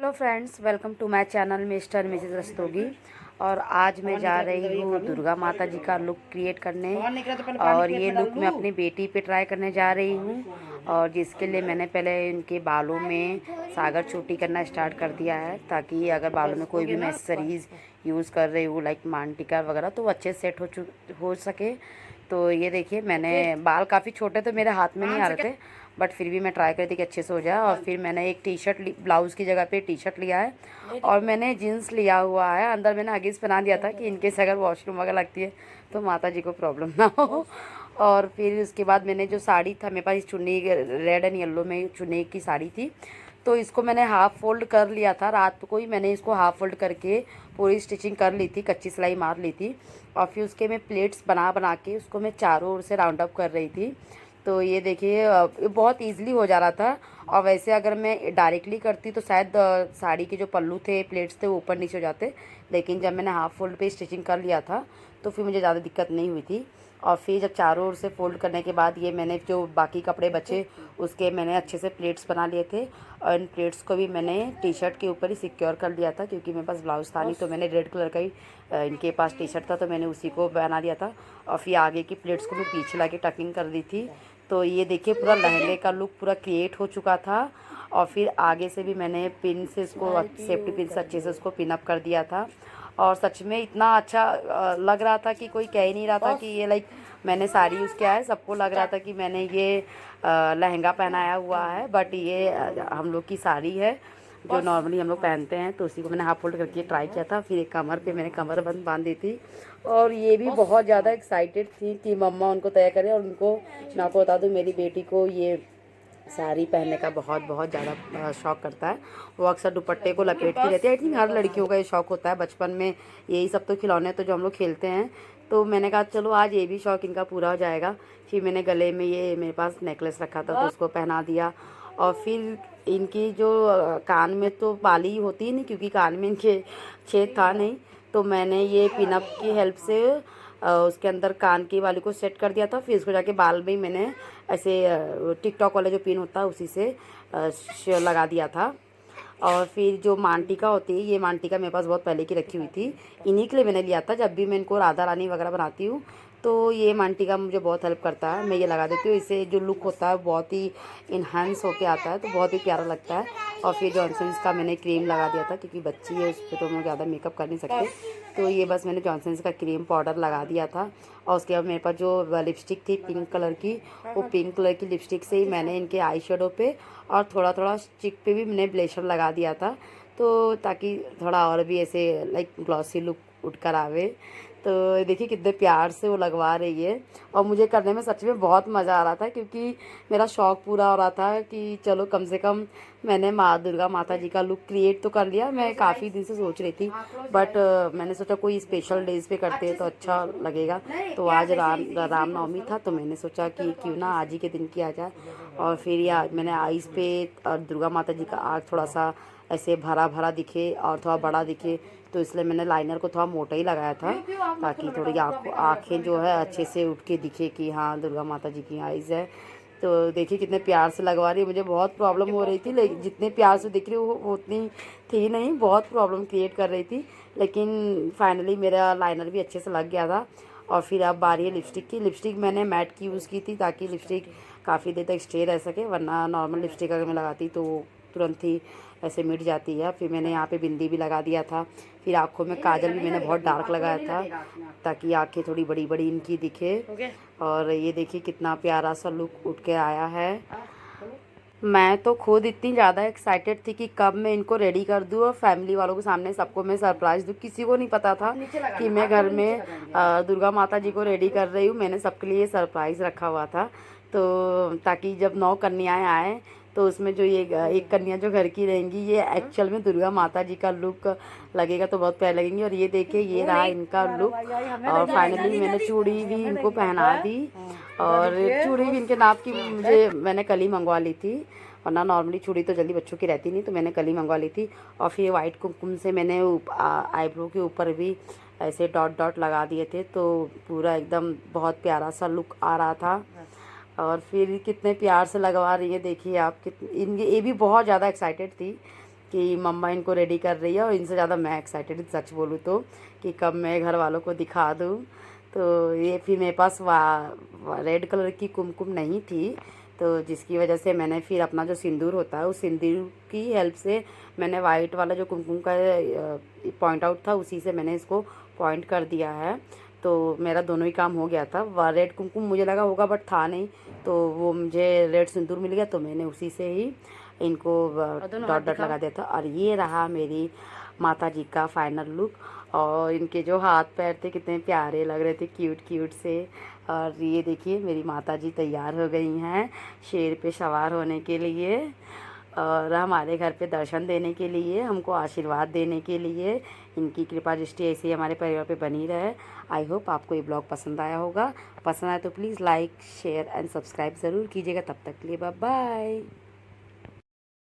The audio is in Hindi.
Hello friends, welcome to my channel Mr Mrs Rastogi. और आज मैं जा रही हूँ दुर्गा माता जी का लुक क्रिएट करने। और ये लुक मैं अपनी बेटी पे ट्राई करने जा रही हूँ। और जिसके लिए मैंने पहले इनके बालों में सागर चोटी करना स्टार्ट कर दिया है, ताकि अगर बालों में कोई भी मैं एक्सेसरीज यूज़ कर रही हूँ लाइक मांग वगैरह तो वो अच्छे से सेट हो सके। तो ये देखिए, मैंने बाल काफ़ी छोटे तो मेरे हाथ में नहीं आ रहे थे, बट फिर भी मैं ट्राई करी थी कि अच्छे से हो जाए। और फिर मैंने एक टी शर्ट ब्लाउज़ की जगह पे टी शर्ट लिया है और मैंने जीन्स लिया हुआ है। अंदर मैंने हगीज़ पहना दिया था कि इनकेस अगर वॉशरूम वगैरह लगती है तो माता जी को प्रॉब्लम ना हो। और फिर उसके बाद मैंने जो साड़ी था, मेरे पास चुन्नी रेड एंड येलो में चुन्नी की साड़ी थी, तो इसको मैंने हाफ़ फोल्ड कर लिया था। रात को ही मैंने इसको हाफ़ फोल्ड करके पूरी स्टिचिंग कर ली थी, कच्ची सिलाई मार ली थी। और फिर उसके मैं प्लेट्स बना बना के उसको मैं चारों ओर से राउंड अप कर रही थी। तो ये देखिए, बहुत ईज़िली हो जा रहा था। और वैसे अगर मैं डायरेक्टली करती तो शायद साड़ी के जो पल्लू थे, प्लेट्स थे, वो ऊपर नीचे हो जाते। लेकिन जब मैंने हाफ़ फोल्ड पे स्टिचिंग कर लिया था तो फिर मुझे ज़्यादा दिक्कत नहीं हुई थी। और फिर जब चारों ओर से फोल्ड करने के बाद ये मैंने जो बाकी कपड़े बचे उसके मैंने अच्छे से प्लेट्स बना लिए थे। और इन प्लेट्स को भी मैंने टी शर्ट के ऊपर ही सिक्योर कर लिया था, क्योंकि मेरे पास ब्लाउज़ था नहीं। तो मैंने रेड कलर का ही इनके पास टी शर्ट था तो मैंने उसी को बना लिया था। और फिर आगे की प्लेट्स को मैं पीछे ला के टकिंग कर दी थी। तो ये देखिए, पूरा लहंगे का लुक पूरा क्रिएट हो चुका था। और फिर आगे से भी मैंने पिन से इसको सेफ्टी पिन से अच्छे से उसको पिन अप कर दिया था। और सच में इतना अच्छा लग रहा था कि कोई कह ही नहीं रहा था कि ये लाइक मैंने साड़ी यूज़ किया है। सबको लग रहा था कि मैंने ये लहंगा पहनाया हुआ है, बट ये हम लोग की साड़ी है जो नॉर्मली हम लोग पहनते हैं। तो उसी को मैंने हाफ फोल्ड करके ट्राई किया था। फिर एक कमर पे मैंने कमर बंद बांध दी थी। और ये भी बहुत ज़्यादा एक्साइटेड थी कि मम्मा उनको तय करें। और उनको, मैं आपको बता दूँ, मेरी बेटी को ये साड़ी पहनने का बहुत बहुत ज़्यादा शौक़ करता है। वो अक्सर दुपट्टे को लपेटती रहती है। आई थिंक हर लड़कियों का ये शौक़ होता है बचपन में। यही सब तो खिलौने तो जो हम लोग खेलते हैं। तो मैंने कहा चलो आज ये भी शौक़ इनका पूरा हो जाएगा। फिर मैंने गले में ये मेरे पास नेकलेस रखा था तो उसको पहना दिया। और फिर इनकी जो कान में तो बाली होती ही नहीं, क्योंकि कान में इनके छेद था नहीं। तो मैंने ये पिनअप की हेल्प से उसके अंदर कान की बाली को सेट कर दिया था। फिर इसको जाके बाल में मैंने ऐसे टिकटॉक वाले जो पिन होता है उसी से लगा दिया था। और फिर जो मांगटिका होती है, ये मांगटिका मेरे पास बहुत पहले की रखी हुई थी। इन्हीं के लिए मैंने लिया था। जब भी मैं इनको राधा रानी वगैरह बनाती हूँ तो ये मांगटिका मुझे बहुत हेल्प करता है। मैं ये लगा देती हूँ, इससे जो लुक होता है बहुत ही इन्हांस होके आता है, तो बहुत ही प्यारा लगता है। और फिर जॉनसन्स का मैंने क्रीम लगा दिया था, क्योंकि बच्ची है उस पर तो हम ज़्यादा मेकअप कर नहीं सकते। तो ये बस मैंने जॉनसन्स का क्रीम पाउडर लगा दिया था। और उसके बाद मेरे पास जो लिपस्टिक थी पिंक कलर की, वो पिंक कलर की लिपस्टिक से ही मैंने इनके आई शेडो पे और थोड़ा थोड़ा चिक पे भी मैंने ब्लेशर लगा दिया था। तो ताकि थोड़ा और भी ऐसे लाइक ग्लॉसी लुक उठ कर आवे। तो देखिए कितने प्यार से वो लगवा रही है। और मुझे करने में सच में बहुत मज़ा आ रहा था, क्योंकि मेरा शौक़ पूरा हो रहा था कि चलो कम से कम मैंने माँ दुर्गा माता जी का लुक क्रिएट तो कर लिया। मैं काफ़ी दिन से सोच रही थी, बट मैंने सोचा कोई स्पेशल डेज पे करते हैं तो अच्छा लगेगा। तो आज रामनवमी था तो मैंने सोचा कि क्यों ना आज ही के दिन किया जाए। और फिर ये मैंने आइस पे दुर्गा माता जी का आँख थोड़ा सा ऐसे भरा भरा दिखे और थोड़ा बड़ा दिखे, तो इसलिए मैंने लाइनर को थोड़ा मोटा ही लगाया था, ताकि थोड़ी आँखें जो है अच्छे से उठ के दिखे कि हाँ दुर्गा माता जी की आइज़ है। तो देखिए कितने प्यार से लगवा रही है। मुझे बहुत प्रॉब्लम हो रही थी, लेकिन जितने प्यार से दिख रही वो उतनी थी नहीं, बहुत प्रॉब्लम क्रिएट कर रही थी। लेकिन फाइनली मेरा लाइनर भी अच्छे से लग गया था। और फिर अब बारी है लिपस्टिक की। लिपस्टिक मैंने मैट की यूज़ की थी, ताकि लिपस्टिक काफ़ी देर तक स्टे रह सके, वरना नॉर्मल लिपस्टिक अगर मैं लगाती तो तुरंत ही ऐसे मिट जाती है। फिर मैंने यहाँ पे बिंदी भी लगा दिया था। फिर आँखों में काजल भी मैंने बहुत डार्क लगाया था, ताकि आँखें थोड़ी बड़ी बड़ी इनकी दिखे। और ये देखिए कितना प्यारा सा लुक उठ के आया है। मैं तो खुद इतनी ज़्यादा एक्साइटेड थी कि कब मैं इनको रेडी कर दूँ और फैमिली वालों के सामने सबको मैं सरप्राइज़ दूँ। किसी को नहीं पता था कि मैं घर में दुर्गा माता जी को रेडी कर रही हूँ। मैंने सबके लिए सरप्राइज़ रखा हुआ था, तो ताकि जब 9 कन्याएँ आएँ तो उसमें जो ये एक कन्या जो घर की रहेंगी, ये एक्चुअल में दुर्गा माता जी का लुक लगेगा तो बहुत प्यारी लगेंगी। और ये देखिए, ये रहा इनका लुक। और फाइनली मैंने चूड़ी भी इनको पहना दी। और चूड़ी भी इनके नाप की मुझे मैंने कल ही मंगवा ली थी, वरना नॉर्मली चूड़ी तो जल्दी बच्चों की रहती नहीं, तो मैंने कल ही मंगवा ली थी। और फिर वाइट कुमकुम से मैंने आईब्रो के ऊपर भी ऐसे डॉट डॉट लगा दिए थे, तो पूरा एकदम बहुत प्यारा सा लुक आ रहा था। और फिर कितने प्यार से लगवा रही है, देखिए आप कितने। ये भी बहुत ज़्यादा एक्साइटेड थी कि मम्मा इनको रेडी कर रही है, और इनसे ज़्यादा मैं एक्साइटेड सच बोलूँ तो कि कब मैं घर वालों को दिखा दूँ। तो ये फिर मेरे पास रेड कलर की कुमकुम नहीं थी, तो जिसकी वजह से मैंने फिर अपना जो सिंदूर होता है उस सिंदूर की हेल्प से मैंने वाइट वाला जो कुमकुम का पॉइंट आउट था उसी से मैंने इसको पॉइंट कर दिया है। तो मेरा दोनों ही काम हो गया था। रेड कुमकुम मुझे लगा होगा बट था नहीं, तो वो मुझे रेड सिंदूर मिल गया, तो मैंने उसी से ही इनको डॉट डॉट लगा दिया था। और ये रहा मेरी माता जी का फाइनल लुक। और इनके जो हाथ पैर थे कितने प्यारे लग रहे थे, क्यूट क्यूट से। और ये देखिए मेरी माता जी तैयार हो गई हैं शेर पे सवार होने के लिए, और हमारे घर पे दर्शन देने के लिए, हमको आशीर्वाद देने के लिए। इनकी कृपा दृष्टि ऐसे ही हमारे परिवार पे बनी रहे। आई होप आपको ये ब्लॉग पसंद आया होगा। पसंद आया तो please like share and subscribe ज़रूर कीजिएगा। तब तक के लिए बाय बाय।